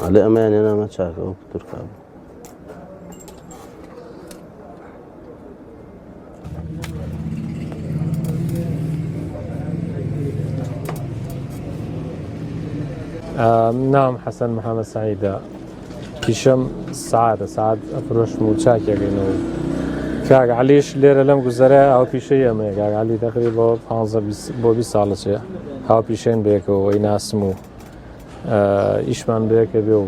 على أمان أنا ما شاك أو تركب نعم حسن محمد سعيد كيشم سعادة سعاد أفروش موشاكي إنه كاغ عليش ليرة لم جزرة أو بيشيء ما كاغ علي تقريبا 15 سال شيء أو بيشين بيك ويناسمو إيشمان بيك بيو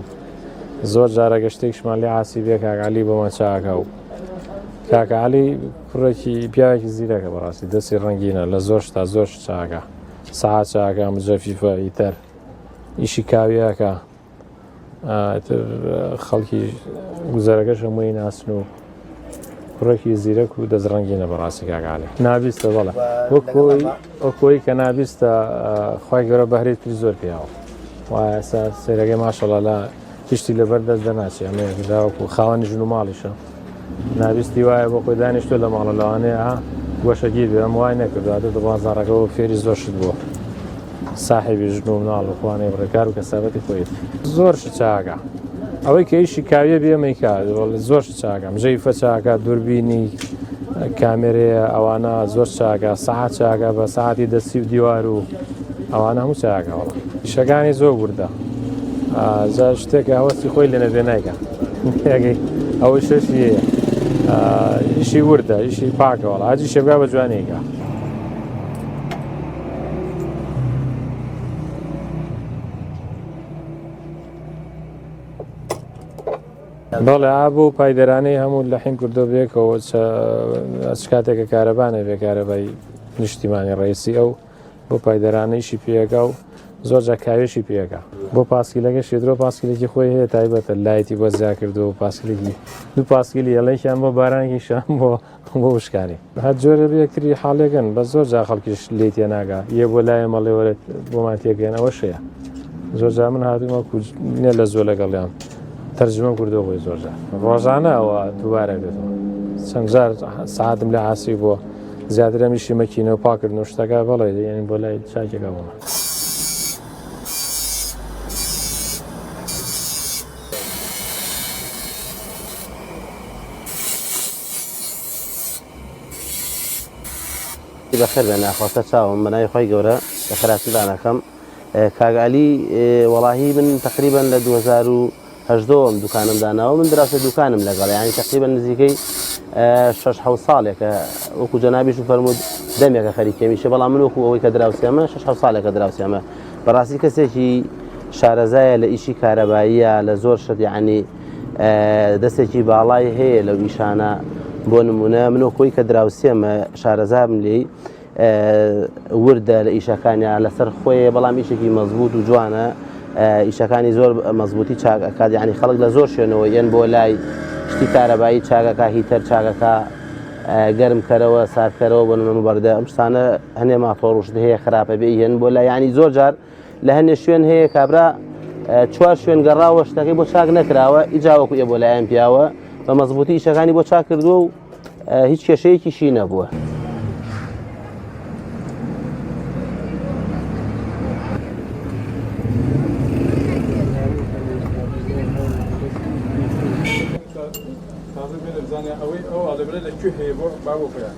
زور جارة قشتيش مالي عاسي بيك كاغ علي بما شاكاو كاغ علي كركي بياك زيرك براسي دسي رنجينا لزورش تا زورش شاكا ساعات شاكا مجففة يتر إشي كاوياكا خەڵکی گوزارەکەش هەمووی ناسن و کوڕێکی زیرەک و دەزڕەنگینە بەڕاستی کاکاڵێ نابیستە بەڵێ وەکۆی کە نابیستە خی گەورە بەهرێت پری زۆر پیاوە وایە سێرەکەی ماشەڵە لە تشتی لەبەر دەست دەناچێ ئەمەیەکداوەکو خاوەنی ژن و ماڵیشە نابیستی وایە بۆ خۆی دانیشتۆ لە ماڵە لەوانەیە گۆشەگیر بێ ئەم وای نەکردواتە دەبازارەکەەوە فێری زۆر شت بووە صاحبی ژن و مناڵ و خوانەی بڕێکار و کەسابەتی خۆیت زۆر چاکە ئەوەی کە ئیشی کاویە بێمەیکا زۆر چاکە مژەیفە چاکە دووربینی کامێرەیە ئەوانە زۆر چاکە سەعات چاکە بە ساعتی دەستی و دیوار و ئەوانە هەموو چاکەوەڵە شەکانی زۆر وردە جا شتێکە هەوەستی خۆی لێنە بێ نایکە ئەوەی شەشی ئیشی وردە ئیشی پاکەوەڵە هاجی شێبگا بە جوانەیەکە بەڵێ ئابوو پایدەرانەی هەموو لە حین کردۆ بێکەوە کاتێکە کارەبانە بێکارەبای نیشتیمانی ڕێسی ئەو بۆ پایدەرانەیشی پێەکە و زۆر جا کاوێشی پێەکە بۆ پاسکیلەکە شێدرۆ پاسکیلێکی خۆی هەیە تایبەتە لایەتی بۆ زیا کردو پاسکلێکی دوو پاسکیلی هەڵێکیان بۆ بارانکی شان بۆ وشکانی هەر جۆرە بەیەکتری حاڵێکن بە زۆر جا خەڵکیش لێ تێناگا یە بۆ لایە مەڵێ وەرێت بۆمان تێگەێن ئەوە شەیە زۆر جا من هاتوومە نێ لە زۆر لەگەڵیان تەرجمە کردو خۆی زۆرجار ڕۆژانە ئەوە دووبارە بێتەوە چەند جار ساعتم لە عاسی بۆ زیاتر ئەمیشی مەکینەوە پاکردن و شتەکە بەڵێ یعنی بۆ لای چاکێکە بوومە بەخێر بێن ناخواتە چاوم بەناوی خۆی گەورە لە خراپدانەکەم کاگالی وەڵاهی من تقریبا لە 2018 دوکانم داناوە من دراوسە دوکانم لەگەڵ یعنی تقریبا نزیکەی 6 ساڵێکە وەکو جەنابیش و فەرمود دەمێکە خەریکێمیشە بەڵام من وەکو ئەوەی کە دراوسێمە 6 ساڵێکە دراوسێمە بەڕاستی کەسێکی شارەزایە لە ئیشی کارەباییە لە زۆر شت یعنی دەستێکی باڵای هەیە لەو ئیشانە بۆ نمونە من وەکۆی کە دراوسێمە شارەزام لێی وردە لە ئیشەکانیان لەسەر خۆی بەڵام ئیشێکی مەزبوط و جوانە ئیشەکانی زۆر مەزبوطی چاکەکات یعنی خەڵک لە زۆر شوێنەوە یەن بۆ لای شتی کارەبایی چاکەکە هیتەر چاکەکە گەرمکەرەوە ساردکەرەوە بۆ نمونە بەردە ئەم شتانە هەنێ ماتۆڕوشت هەیە خراپە بێ هێن بۆ لای یعنی زۆر جار لە هەنێ شوێن هەیە کابرا چوار شوێن گەڕاوە شتەکەی بۆ چاک نەکراوە ئیجاوەکو بۆ لایەن پیاوە بە مەزبوطی ئیشەکانی بۆ چاک کردووە و هیچ کێشەیەکیشی نەبووە. ئەوەی ئەو ئادەبرێت لە کوێ هەیە بۆ باوە خۆیان